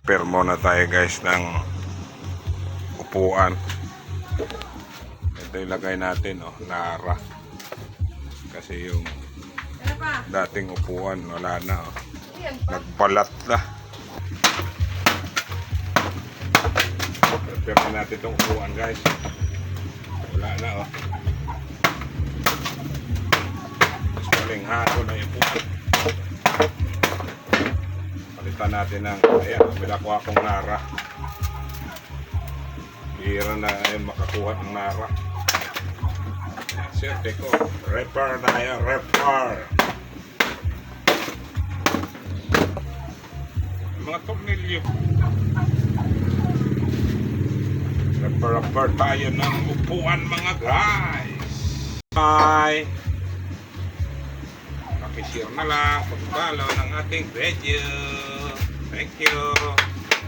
Pero muna tayo guys ng upuan. Ito ilagay natin, Nara. Kasi yung dating upuan wala na, nagbalat na. Prepare natin itong upuan guys. Wala na, mas maling hato na yung upuan. Palitan natin ng, ayan, may nakuha akong Nara. Bihira na ayun makakuha ng Nara. Siyempre ko, repair na yan, repair. Mga tornilyo. Repair tayo ng upuan mga guys. Bye! Pakishare na lang, pag-follow ng ating video. Thank you.